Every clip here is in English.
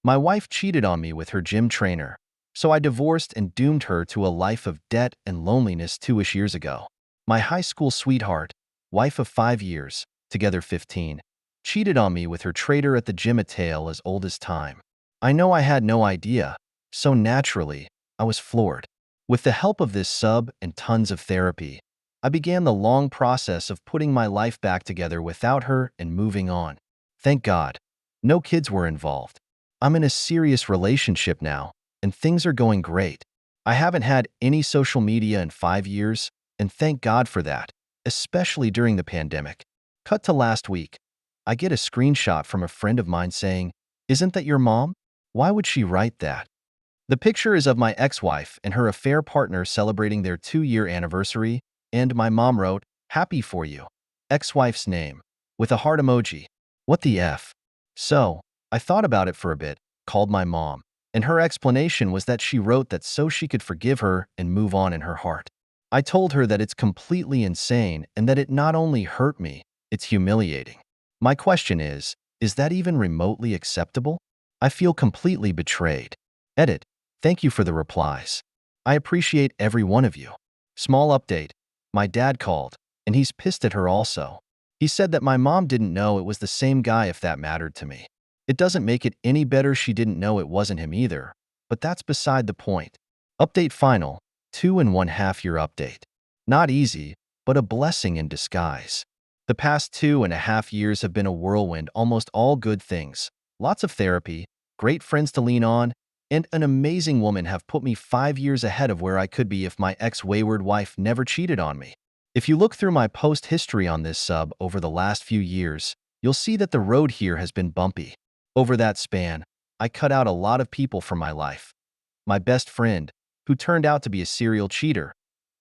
My wife cheated on me with her gym trainer, so I divorced and doomed her to a life of debt and loneliness 2-ish years ago. My high school sweetheart, wife of 5 years, together 15, cheated on me with her trader at the gym, a tale as old as time. I know I had no idea, so naturally, I was floored. With the help of this sub and tons of therapy, I began the long process of putting my life back together without her and moving on. Thank God, no kids were involved. I'm in a serious relationship now, and things are going great. I haven't had any social media in 5 years, and thank God for that, especially during the pandemic. Cut to last week. I get a screenshot from a friend of mine saying, "Isn't that your mom? Why would she write that?" The picture is of my ex-wife and her affair partner celebrating their 2-year anniversary, and my mom wrote, "Happy for you." Ex-wife's name, with a heart emoji. What the F? So, I thought about it for a bit, called my mom, and her explanation was that she wrote that so she could forgive her and move on in her heart. I told her that it's completely insane and that it not only hurt me, it's humiliating. My question is that even remotely acceptable? I feel completely betrayed. Edit. Thank you for the replies. I appreciate every one of you. Small update. My dad called, and he's pissed at her also. He said that my mom didn't know it was the same guy, if that mattered to me. It doesn't make it any better she didn't know it wasn't him either, but that's beside the point. Update final, 2.5 year update. Not easy, but a blessing in disguise. The past 2.5 years have been a whirlwind, almost all good things. Lots of therapy, great friends to lean on, and an amazing woman have put me 5 years ahead of where I could be if my ex-wayward wife never cheated on me. If you look through my post history on this sub over the last few years, you'll see that the road here has been bumpy. Over that span, I cut out a lot of people from my life. My best friend, who turned out to be a serial cheater,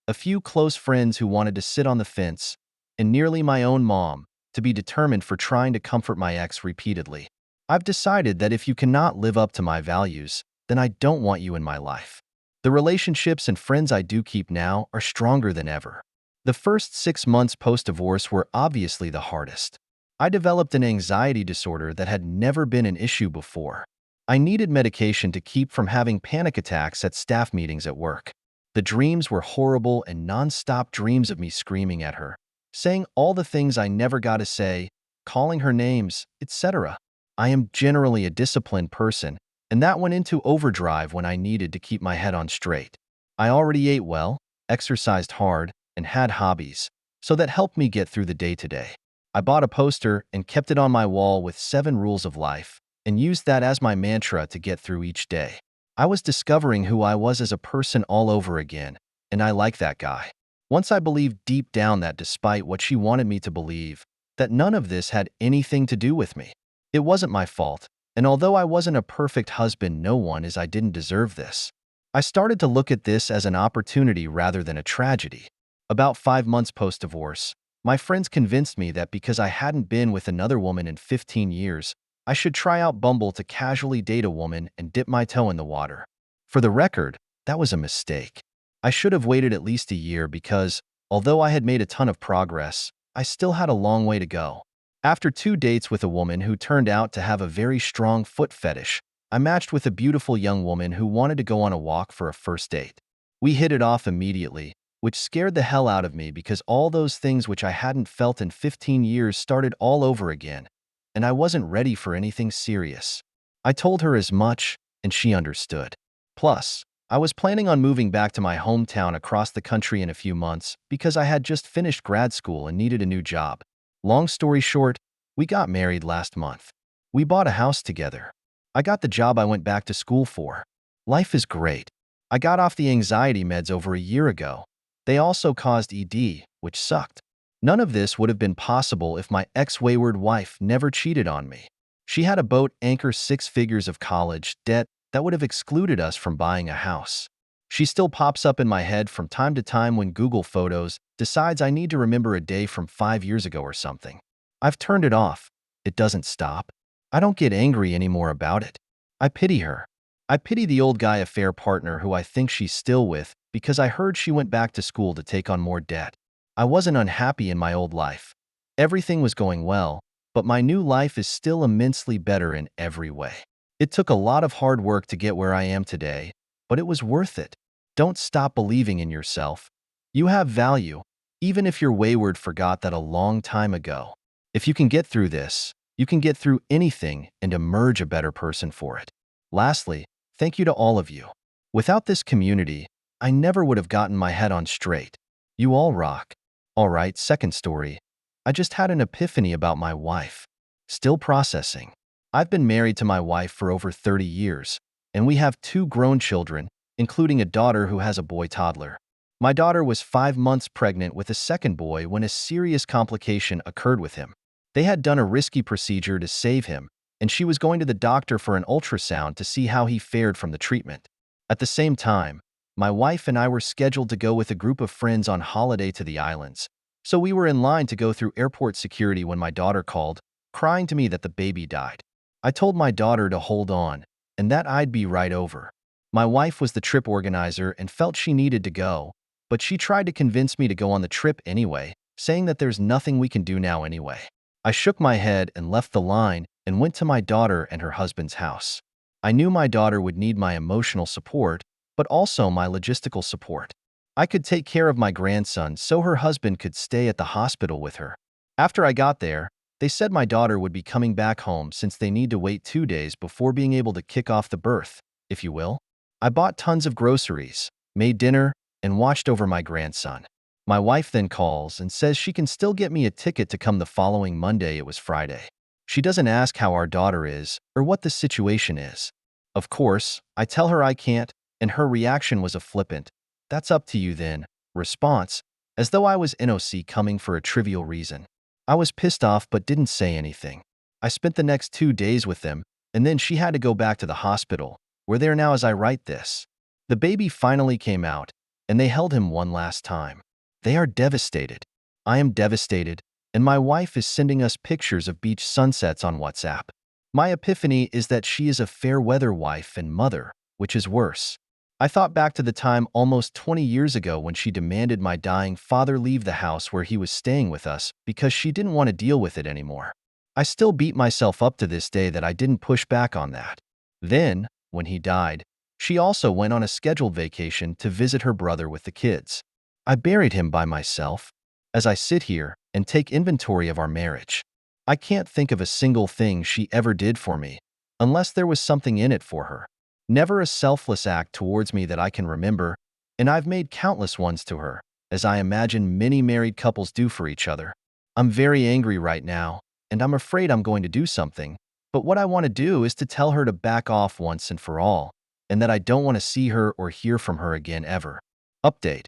a few close friends who wanted to sit on the fence, and nearly my own mom, to be determined for trying to comfort my ex repeatedly. I've decided that if you cannot live up to my values, then I don't want you in my life. The relationships and friends I do keep now are stronger than ever. The first 6 months post-divorce were obviously the hardest. I developed an anxiety disorder that had never been an issue before. I needed medication to keep from having panic attacks at staff meetings at work. The dreams were horrible and non-stop dreams of me screaming at her, saying all the things I never got to say, calling her names, etc. I am generally a disciplined person, and that went into overdrive when I needed to keep my head on straight. I already ate well, exercised hard, and had hobbies, so that helped me get through the day-to-day. I bought a poster and kept it on my wall with 7 rules of life, and used that as my mantra to get through each day. I was discovering who I was as a person all over again, and I like that guy. Once I believed deep down that despite what she wanted me to believe, that none of this had anything to do with me. It wasn't my fault, and although I wasn't a perfect husband, no one is I didn't deserve this. I started to look at this as an opportunity rather than a tragedy. About 5 months post-divorce, my friends convinced me that because I hadn't been with another woman in 15 years, I should try out Bumble to casually date a woman and dip my toe in the water. For the record, that was a mistake. I should have waited at least a year because, although I had made a ton of progress, I still had a long way to go. After 2 dates with a woman who turned out to have a very strong foot fetish, I matched with a beautiful young woman who wanted to go on a walk for a first date. We hit it off immediately, which scared the hell out of me because all those things which I hadn't felt in 15 years started all over again, and I wasn't ready for anything serious. I told her as much, and she understood. Plus, I was planning on moving back to my hometown across the country in a few months because I had just finished grad school and needed a new job. Long story short, we got married last month. We bought a house together. I got the job I went back to school for. Life is great. I got off the anxiety meds over a year ago. They also caused ED, which sucked. None of this would have been possible if my ex-wayward wife never cheated on me. She had a boat anchor 6 figures of college debt that would have excluded us from buying a house. She still pops up in my head from time to time when Google Photos decides I need to remember a day from 5 years ago or something. I've turned it off. It doesn't stop. I don't get angry anymore about it. I pity her. I pity the old guy affair partner who I think she's still with because I heard she went back to school to take on more debt. I wasn't unhappy in my old life. Everything was going well, but my new life is still immensely better in every way. It took a lot of hard work to get where I am today, but it was worth it. Don't stop believing in yourself. You have value, even if your wayward forgot that a long time ago. If you can get through this, you can get through anything and emerge a better person for it. Lastly, thank you to all of you. Without this community, I never would have gotten my head on straight. You all rock. All right, second story. I just had an epiphany about my wife. Still processing. I've been married to my wife for over 30 years, and we have 2 grown children, including a daughter who has a boy toddler. My daughter was 5 months pregnant with a second boy when a serious complication occurred with him. They had done a risky procedure to save him, and she was going to the doctor for an ultrasound to see how he fared from the treatment. At the same time, my wife and I were scheduled to go with a group of friends on holiday to the islands, so we were in line to go through airport security when my daughter called, crying to me that the baby died. I told my daughter to hold on, and that I'd be right over. My wife was the trip organizer and felt she needed to go, but she tried to convince me to go on the trip anyway, saying that there's nothing we can do now anyway. I shook my head and left the line and went to my daughter and her husband's house. I knew my daughter would need my emotional support, but also my logistical support. I could take care of my grandson so her husband could stay at the hospital with her. After I got there, they said my daughter would be coming back home since they need to wait 2 days before being able to kick off the birth, if you will. I bought tons of groceries, made dinner, and watched over my grandson. My wife then calls and says she can still get me a ticket to come the following Monday. It was Friday. She doesn't ask how our daughter is or what the situation is. Of course, I tell her I can't, and her reaction was a flippant, "That's up to you then," response, as though I was NOC coming for a trivial reason. I was pissed off but didn't say anything. I spent the next 2 days with them, and then she had to go back to the hospital. We're there now as I write this. The baby finally came out, and they held him one last time. They are devastated. I am devastated, and my wife is sending us pictures of beach sunsets on WhatsApp. My epiphany is that she is a fair-weather wife and mother, which is worse. I thought back to the time almost 20 years ago when she demanded my dying father leave the house where he was staying with us because she didn't want to deal with it anymore. I still beat myself up to this day that I didn't push back on that. Then, when he died, she also went on a scheduled vacation to visit her brother with the kids. I buried him by myself. As I sit here and take inventory of our marriage, I can't think of a single thing she ever did for me, unless there was something in it for her. Never a selfless act towards me that I can remember, and I've made countless ones to her, as I imagine many married couples do for each other. I'm very angry right now, and I'm afraid I'm going to do something, but what I want to do is to tell her to back off once and for all, and that I don't want to see her or hear from her again ever. Update.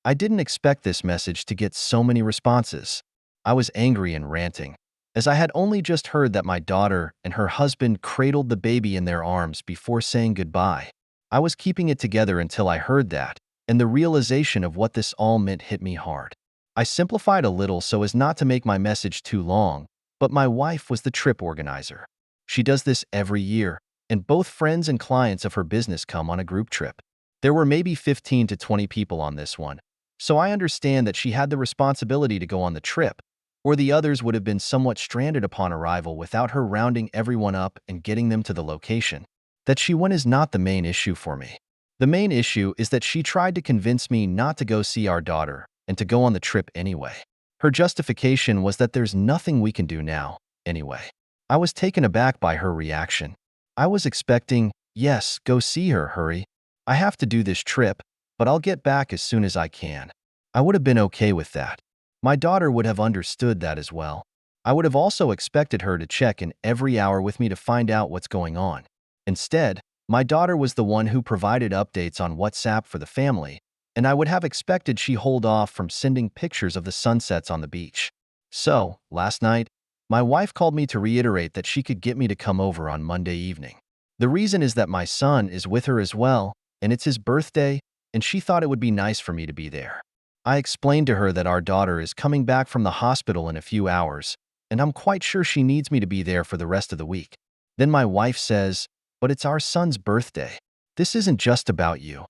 I didn't expect this message to get so many responses. I was angry and ranting, as I had only just heard that my daughter and her husband cradled the baby in their arms before saying goodbye. I was keeping it together until I heard that, and the realization of what this all meant hit me hard. I simplified a little so as not to make my message too long, but my wife was the trip organizer. She does this every year, and both friends and clients of her business come on a group trip. There were maybe 15 to 20 people on this one, so I understand that she had the responsibility to go on the trip, or the others would have been somewhat stranded upon arrival without her rounding everyone up and getting them to the location. That she went is not the main issue for me. The main issue is that she tried to convince me not to go see our daughter and to go on the trip anyway. Her justification was that there's nothing we can do now, anyway. I was taken aback by her reaction. I was expecting, "Yes, go see her, hurry. I have to do this trip, but I'll get back as soon as I can." I would have been okay with that. My daughter would have understood that as well. I would have also expected her to check in every hour with me to find out what's going on. Instead, my daughter was the one who provided updates on WhatsApp for the family, and I would have expected she hold off from sending pictures of the sunsets on the beach. So, last night, my wife called me to reiterate that she could get me to come over on Monday evening. The reason is that my son is with her as well, and it's his birthday, and she thought it would be nice for me to be there. I explained to her that our daughter is coming back from the hospital in a few hours, and I'm quite sure she needs me to be there for the rest of the week. Then my wife says, "But it's our son's birthday. This isn't just about you."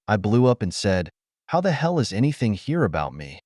I blew up and said, "How the hell is anything here about me?"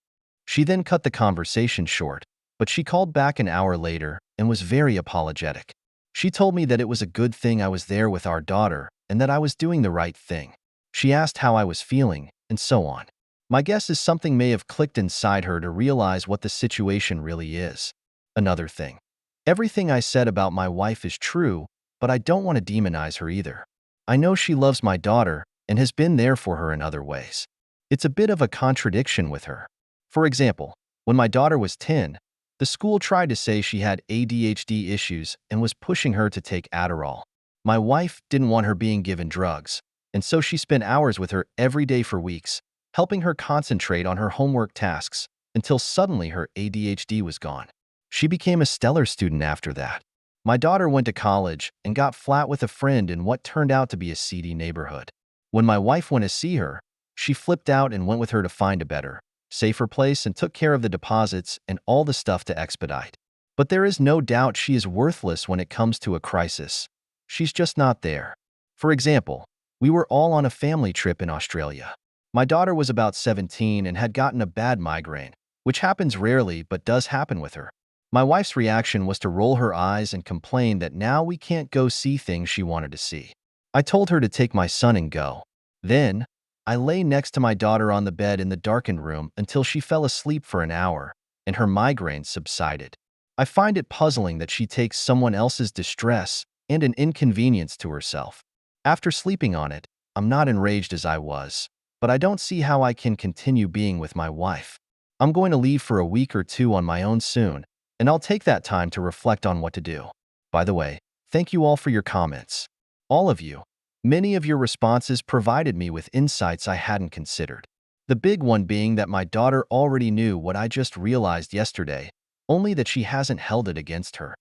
She then cut the conversation short, but she called back an hour later and was very apologetic. She told me that it was a good thing I was there with our daughter and that I was doing the right thing. She asked how I was feeling, and so on. My guess is something may have clicked inside her to realize what the situation really is. Another thing. Everything I said about my wife is true, but I don't want to demonize her either. I know she loves my daughter and has been there for her in other ways. It's a bit of a contradiction with her. For example, when my daughter was 10, the school tried to say she had ADHD issues and was pushing her to take Adderall. My wife didn't want her being given drugs, and so she spent hours with her every day for weeks, helping her concentrate on her homework tasks until suddenly her ADHD was gone. She became a stellar student after that. My daughter went to college and got flat with a friend in what turned out to be a seedy neighborhood. When my wife went to see her, she flipped out and went with her to find a better, safer place and took care of the deposits and all the stuff to expedite. But there is no doubt she is worthless when it comes to a crisis. She's just not there. For example, we were all on a family trip in Australia. My daughter was about 17 and had gotten a bad migraine, which happens rarely but does happen with her. My wife's reaction was to roll her eyes and complain that now we can't go see things she wanted to see. I told her to take my son and go. Then, I lay next to my daughter on the bed in the darkened room until she fell asleep for an hour and her migraine subsided. I find it puzzling that she takes someone else's distress and an inconvenience to herself. After sleeping on it, I'm not enraged as I was, but I don't see how I can continue being with my wife. I'm going to leave for a week or two on my own soon, and I'll take that time to reflect on what to do. By the way, thank you all for your comments. All of you. Many of your responses provided me with insights I hadn't considered. The big one being that my daughter already knew what I just realized yesterday, only that she hasn't held it against her.